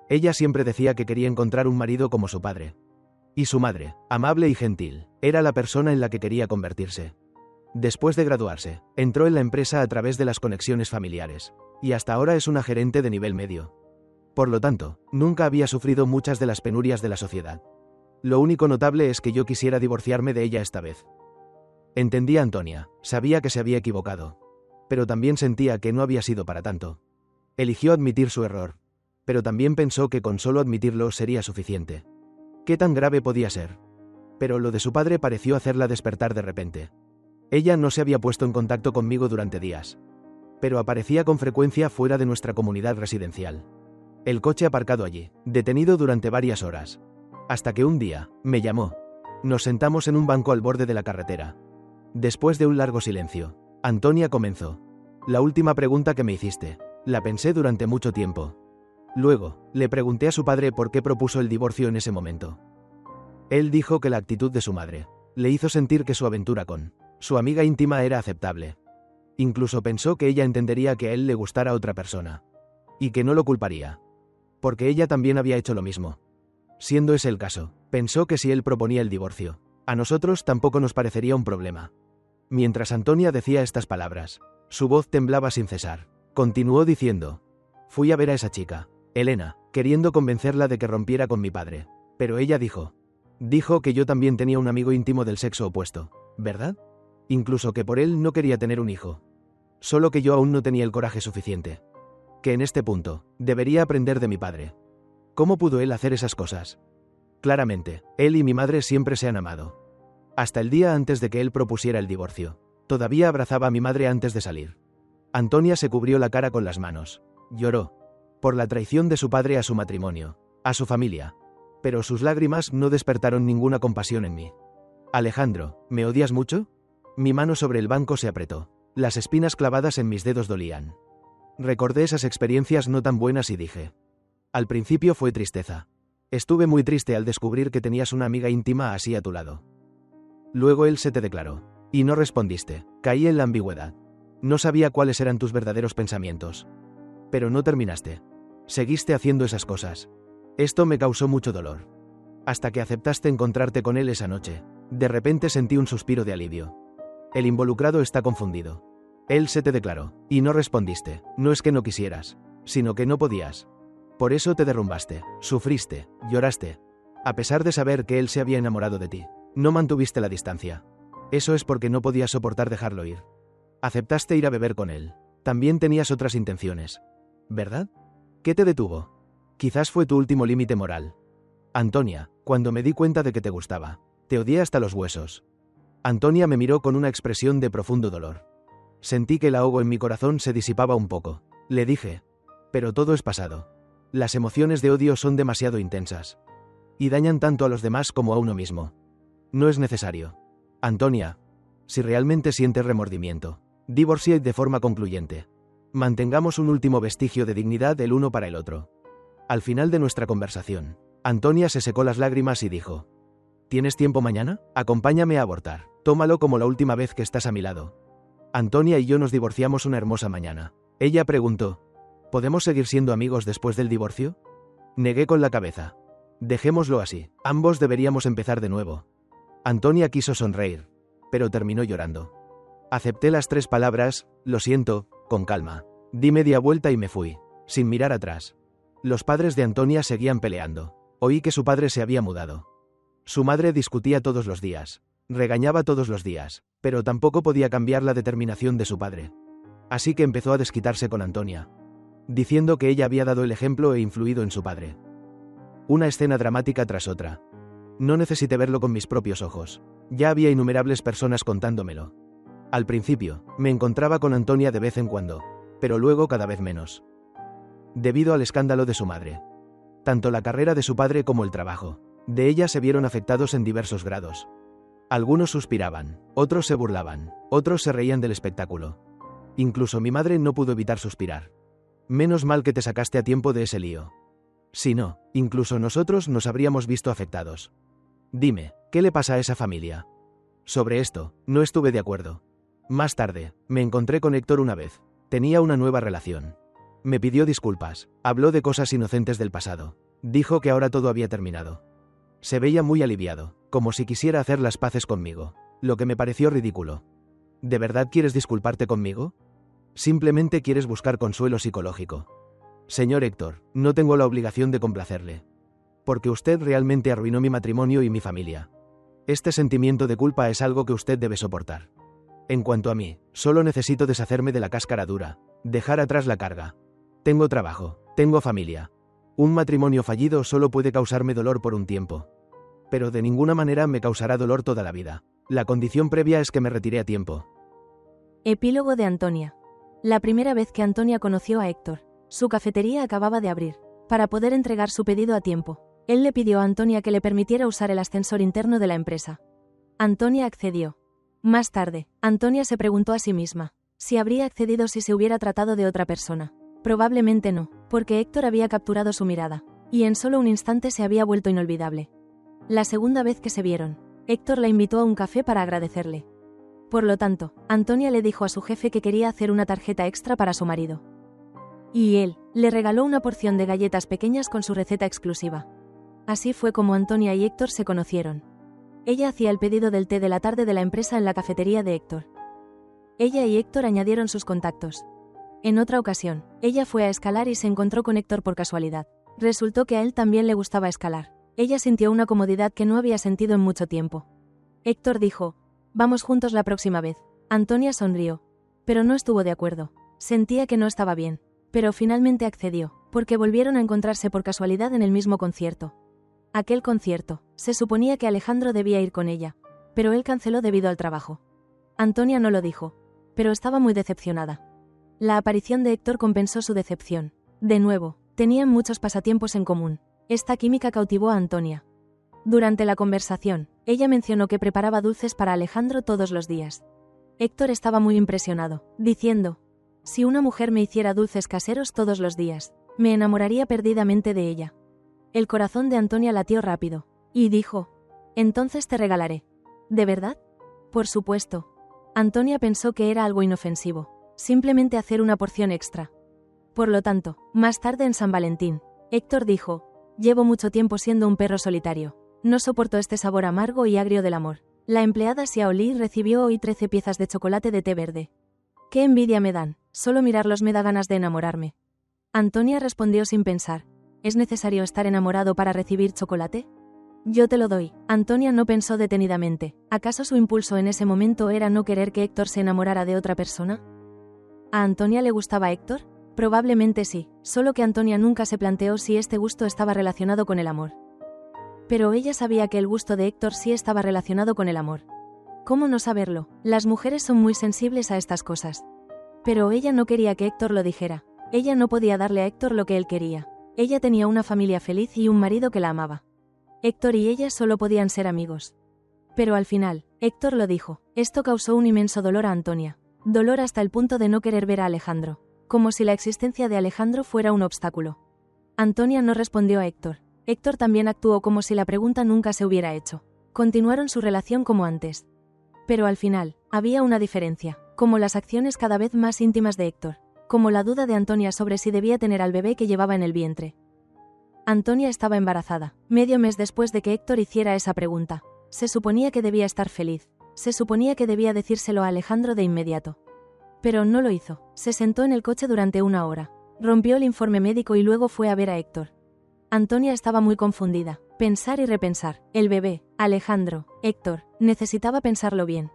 Ella siempre decía que quería encontrar un marido como su padre. Y su madre, amable y gentil, era la persona en la que quería convertirse. Después de graduarse, entró en la empresa a través de las conexiones familiares, y hasta ahora es una gerente de nivel medio. Por lo tanto, nunca había sufrido muchas de las penurias de la sociedad. Lo único notable es que yo quisiera divorciarme de ella esta vez. Entendía a Antonia, sabía que se había equivocado, pero también sentía que no había sido para tanto. Eligió admitir su error, pero también pensó que con solo admitirlo sería suficiente. ¿Qué tan grave podía ser? Pero lo de su padre pareció hacerla despertar de repente. Ella no se había puesto en contacto conmigo durante días, pero aparecía con frecuencia fuera de nuestra comunidad residencial. El coche aparcado allí, detenido durante varias horas. Hasta que un día, me llamó. Nos sentamos en un banco al borde de la carretera. Después de un largo silencio, Antonia comenzó. La última pregunta que me hiciste, la pensé durante mucho tiempo. Luego, le pregunté a su padre por qué propuso el divorcio en ese momento. Él dijo que la actitud de su madre le hizo sentir que su aventura con su amiga íntima era aceptable. Incluso pensó que ella entendería que a él le gustara otra persona. Y que no lo culparía. Porque ella también había hecho lo mismo. Siendo ese el caso, pensó que si él proponía el divorcio, a nosotros tampoco nos parecería un problema. Mientras Antonia decía estas palabras, su voz temblaba sin cesar. Continuó diciendo: fui a ver a esa chica, Elena, queriendo convencerla de que rompiera con mi padre. Pero ella dijo que yo también tenía un amigo íntimo del sexo opuesto, ¿verdad? Incluso que por él no quería tener un hijo. Solo que yo aún no tenía el coraje suficiente. Que en este punto, debería aprender de mi padre. ¿Cómo pudo él hacer esas cosas? Claramente, él y mi madre siempre se han amado. Hasta el día antes de que él propusiera el divorcio. Todavía abrazaba a mi madre antes de salir. Antonia se cubrió la cara con las manos. Lloró. Por la traición de su padre a su matrimonio, a su familia. Pero sus lágrimas no despertaron ninguna compasión en mí. Alejandro, ¿me odias mucho? Mi mano sobre el banco se apretó. Las espinas clavadas en mis dedos dolían. Recordé esas experiencias no tan buenas y dije. Al principio fue tristeza. Estuve muy triste al descubrir que tenías una amiga íntima así a tu lado. Luego él se te declaró. Y no respondiste. Caí en la ambigüedad. No sabía cuáles eran tus verdaderos pensamientos. Pero no terminaste. Seguiste haciendo esas cosas. Esto me causó mucho dolor. Hasta que aceptaste encontrarte con él esa noche. De repente sentí un suspiro de alivio. El involucrado está confundido. Él se te declaró. Y no respondiste. No es que no quisieras, sino que no podías. Por eso te derrumbaste, sufriste, lloraste. A pesar de saber que él se había enamorado de ti, no mantuviste la distancia. Eso es porque no podías soportar dejarlo ir. Aceptaste ir a beber con él. También tenías otras intenciones, ¿verdad? ¿Qué te detuvo? Quizás fue tu último límite moral. Antonia, cuando me di cuenta de que te gustaba, te odié hasta los huesos. Antonia me miró con una expresión de profundo dolor. Sentí que el ahogo en mi corazón se disipaba un poco. Le dije, pero todo es pasado. Las emociones de odio son demasiado intensas. Y dañan tanto a los demás como a uno mismo. No es necesario. Antonia, si realmente sientes remordimiento, divorcie de forma concluyente. Mantengamos un último vestigio de dignidad el uno para el otro. Al final de nuestra conversación, Antonia se secó las lágrimas y dijo, ¿tienes tiempo mañana? Acompáñame a abortar. Tómalo como la última vez que estás a mi lado. Antonia y yo nos divorciamos una hermosa mañana. Ella preguntó, ¿podemos seguir siendo amigos después del divorcio? Negué con la cabeza. Dejémoslo así. Ambos deberíamos empezar de nuevo. Antonia quiso sonreír, pero terminó llorando. Acepté las 3 palabras, lo siento, con calma. Di media vuelta y me fui, sin mirar atrás. Los padres de Antonia seguían peleando. Oí que su padre se había mudado. Su madre discutía todos los días. Regañaba todos los días, pero tampoco podía cambiar la determinación de su padre. Así que empezó a desquitarse con Antonia, diciendo que ella había dado el ejemplo e influido en su padre. Una escena dramática tras otra. No necesité verlo con mis propios ojos. Ya había innumerables personas contándomelo. Al principio, me encontraba con Antonia de vez en cuando, pero luego cada vez menos. Debido al escándalo de su madre. Tanto la carrera de su padre como el trabajo de ella se vieron afectados en diversos grados. Algunos suspiraban, otros se burlaban, otros se reían del espectáculo. Incluso mi madre no pudo evitar suspirar. Menos mal que te sacaste a tiempo de ese lío. Si no, incluso nosotros nos habríamos visto afectados. Dime, ¿qué le pasa a esa familia? Sobre esto, no estuve de acuerdo. Más tarde, me encontré con Héctor una vez. Tenía una nueva relación. Me pidió disculpas, habló de cosas inocentes del pasado. Dijo que ahora todo había terminado. Se veía muy aliviado, como si quisiera hacer las paces conmigo, lo que me pareció ridículo. ¿De verdad quieres disculparte conmigo? ¿Simplemente quieres buscar consuelo psicológico? Señor Héctor, no tengo la obligación de complacerle. Porque usted realmente arruinó mi matrimonio y mi familia. Este sentimiento de culpa es algo que usted debe soportar. En cuanto a mí, solo necesito deshacerme de la cáscara dura, dejar atrás la carga. Tengo trabajo, tengo familia. Un matrimonio fallido solo puede causarme dolor por un tiempo. Pero de ninguna manera me causará dolor toda la vida. La condición previa es que me retire a tiempo. Epílogo de Antonia. La primera vez que Antonia conoció a Héctor, su cafetería acababa de abrir. Para poder entregar su pedido a tiempo, él le pidió a Antonia que le permitiera usar el ascensor interno de la empresa. Antonia accedió. Más tarde, Antonia se preguntó a sí misma si habría accedido si se hubiera tratado de otra persona. Probablemente no, porque Héctor había capturado su mirada, y en solo un instante se había vuelto inolvidable. La segunda vez que se vieron, Héctor la invitó a un café para agradecerle. Por lo tanto, Antonia le dijo a su jefe que quería hacer una tarjeta extra para su marido. Y él le regaló una porción de galletas pequeñas con su receta exclusiva. Así fue como Antonia y Héctor se conocieron. Ella hacía el pedido del té de la tarde de la empresa en la cafetería de Héctor. Ella y Héctor añadieron sus contactos. En otra ocasión, ella fue a escalar y se encontró con Héctor por casualidad. Resultó que a él también le gustaba escalar. Ella sintió una comodidad que no había sentido en mucho tiempo. Héctor dijo, «Vamos juntos la próxima vez». Antonia sonrió, pero no estuvo de acuerdo. Sentía que no estaba bien, pero finalmente accedió, porque volvieron a encontrarse por casualidad en el mismo concierto. Aquel concierto, se suponía que Alejandro debía ir con ella, pero él canceló debido al trabajo. Antonia no lo dijo, pero estaba muy decepcionada. La aparición de Héctor compensó su decepción. De nuevo, tenían muchos pasatiempos en común. Esta química cautivó a Antonia. Durante la conversación, ella mencionó que preparaba dulces para Alejandro todos los días. Héctor estaba muy impresionado, diciendo, «Si una mujer me hiciera dulces caseros todos los días, me enamoraría perdidamente de ella». El corazón de Antonia latió rápido, y dijo, «Entonces te regalaré». ¿De verdad? Por supuesto. Antonia pensó que era algo inofensivo. Simplemente hacer una porción extra. Por lo tanto, más tarde en San Valentín, Héctor dijo, «Llevo mucho tiempo siendo un perro solitario. No soporto este sabor amargo y agrio del amor». La empleada Xiaoli recibió hoy 13 piezas de chocolate de té verde. «Qué envidia me dan, solo mirarlos me da ganas de enamorarme». Antonia respondió sin pensar, ¿es necesario estar enamorado para recibir chocolate? «Yo te lo doy». Antonia no pensó detenidamente. ¿Acaso su impulso en ese momento era no querer que Héctor se enamorara de otra persona? ¿A Antonia le gustaba Héctor? Probablemente sí, solo que Antonia nunca se planteó si este gusto estaba relacionado con el amor. Pero ella sabía que el gusto de Héctor sí estaba relacionado con el amor. ¿Cómo no saberlo? Las mujeres son muy sensibles a estas cosas. Pero ella no quería que Héctor lo dijera. Ella no podía darle a Héctor lo que él quería. Ella tenía una familia feliz y un marido que la amaba. Héctor y ella solo podían ser amigos. Pero al final, Héctor lo dijo. Esto causó un inmenso dolor a Antonia. Dolor hasta el punto de no querer ver a Alejandro. Como si la existencia de Alejandro fuera un obstáculo. Antonia no respondió a Héctor. Héctor también actuó como si la pregunta nunca se hubiera hecho. Continuaron su relación como antes. Pero al final, había una diferencia, como las acciones cada vez más íntimas de Héctor, como la duda de Antonia sobre si debía tener al bebé que llevaba en el vientre. Antonia estaba embarazada, medio mes después de que Héctor hiciera esa pregunta. Se suponía que debía estar feliz, se suponía que debía decírselo a Alejandro de inmediato. Pero no lo hizo, se sentó en el coche durante 1 hora, rompió el informe médico y luego fue a ver a Héctor. Antonia estaba muy confundida, pensar y repensar, el bebé, Alejandro, Héctor, necesitaba pensarlo bien.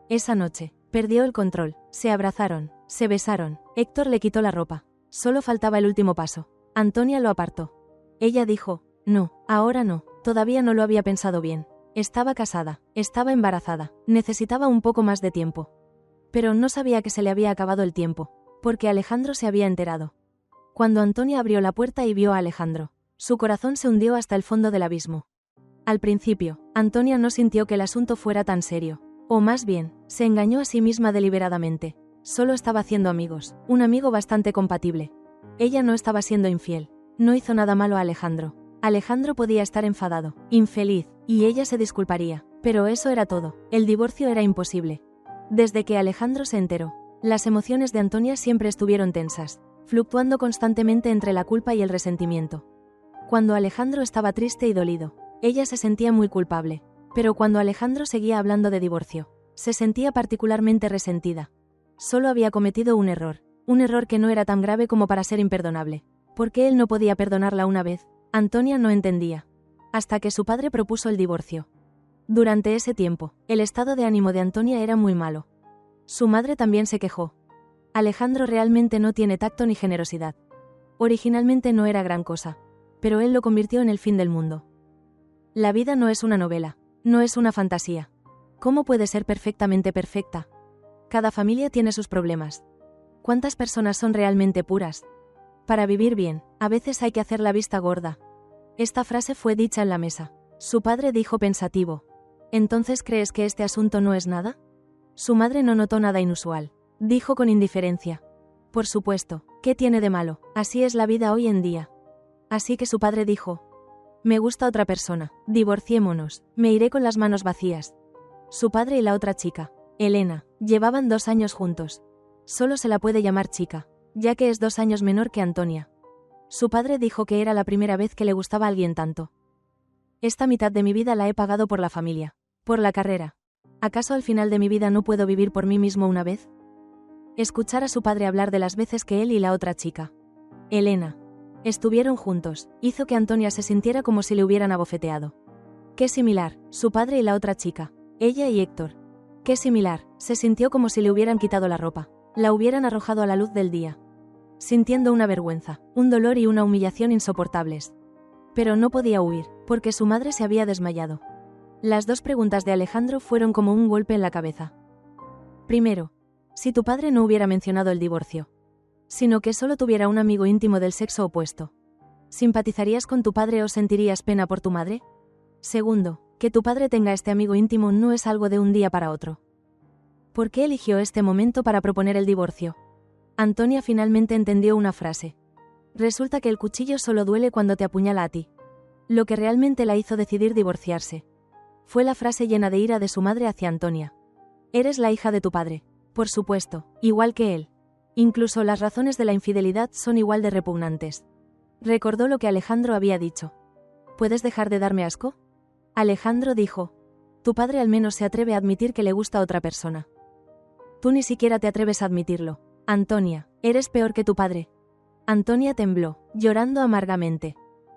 Esa noche, perdió el control, se abrazaron, se besaron, Héctor le quitó la ropa, solo faltaba el último paso. Antonia lo apartó. Ella dijo, no, ahora no, todavía no lo había pensado bien. Estaba casada, estaba embarazada, necesitaba un poco más de tiempo. Pero no sabía que se le había acabado el tiempo, porque Alejandro se había enterado. Cuando Antonia abrió la puerta y vio a Alejandro, su corazón se hundió hasta el fondo del abismo. Al principio, Antonia no sintió que el asunto fuera tan serio. O más bien, se engañó a sí misma deliberadamente. Solo estaba haciendo amigos, un amigo bastante compatible. Ella no estaba siendo infiel. No hizo nada malo a Alejandro. Alejandro podía estar enfadado, infeliz, y ella se disculparía. Pero eso era todo. El divorcio era imposible. Desde que Alejandro se enteró, las emociones de Antonia siempre estuvieron tensas, fluctuando constantemente entre la culpa y el resentimiento. Cuando Alejandro estaba triste y dolido, ella se sentía muy culpable. Pero cuando Alejandro seguía hablando de divorcio, se sentía particularmente resentida. Solo había cometido un error que no era tan grave como para ser imperdonable. ¿Por qué él no podía perdonarla una vez? Antonia no entendía. Hasta que su padre propuso el divorcio. Durante ese tiempo, el estado de ánimo de Antonia era muy malo. Su madre también se quejó. Alejandro realmente no tiene tacto ni generosidad. Originalmente no era gran cosa, pero él lo convirtió en el fin del mundo. La vida no es una novela, no es una fantasía. ¿Cómo puede ser perfectamente perfecta? Cada familia tiene sus problemas. ¿Cuántas personas son realmente puras? Para vivir bien, a veces hay que hacer la vista gorda. Esta frase fue dicha en la mesa. Su padre dijo pensativo. ¿Entonces crees que este asunto no es nada? Su madre no notó nada inusual. Dijo con indiferencia. Por supuesto, ¿qué tiene de malo? Así es la vida hoy en día. Así que su padre dijo. Me gusta otra persona, divorciémonos, me iré con las manos vacías. Su padre y la otra chica, Elena, llevaban 2 años juntos. Solo se la puede llamar chica, ya que es 2 años menor que Antonia. Su padre dijo que era la primera vez que le gustaba a alguien tanto. Esta mitad de mi vida la he pagado por la familia, por la carrera. ¿Acaso al final de mi vida no puedo vivir por mí mismo una vez? Escuchar a su padre hablar de las veces que él y la otra chica, Elena, estuvieron juntos, hizo que Antonia se sintiera como si le hubieran abofeteado. Qué similar, su padre y la otra chica, ella y Héctor. Qué similar, se sintió como si le hubieran quitado la ropa, la hubieran arrojado a la luz del día. Sintiendo una vergüenza, un dolor y una humillación insoportables. Pero no podía huir, porque su madre se había desmayado. Las 2 preguntas de Alejandro fueron como un golpe en la cabeza. Primero, si tu padre no hubiera mencionado el divorcio, sino que solo tuviera un amigo íntimo del sexo opuesto, ¿simpatizarías con tu padre o sentirías pena por tu madre? Segundo, que tu padre tenga este amigo íntimo no es algo de un día para otro. ¿Por qué eligió este momento para proponer el divorcio? Antonia finalmente entendió una frase. Resulta que el cuchillo solo duele cuando te apuñala a ti. Lo que realmente la hizo decidir divorciarse fue la frase llena de ira de su madre hacia Antonia. Eres la hija de tu padre, por supuesto, igual que él. Incluso las razones de la infidelidad son igual de repugnantes. Recordó lo que Alejandro había dicho. ¿Puedes dejar de darme asco? Alejandro dijo. Tu padre al menos se atreve a admitir que le gusta a otra persona. Tú ni siquiera te atreves a admitirlo. Antonia, eres peor que tu padre. Antonia tembló, llorando amargamente.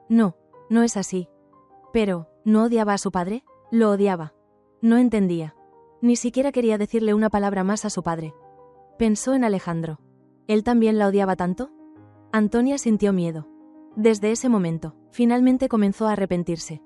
No, no es así. Pero, ¿no odiaba a su padre? Lo odiaba. No entendía. Ni siquiera quería decirle una palabra más a su padre. Pensó en Alejandro. ¿Él también la odiaba tanto? Antonia sintió miedo. Desde ese momento, finalmente comenzó a arrepentirse.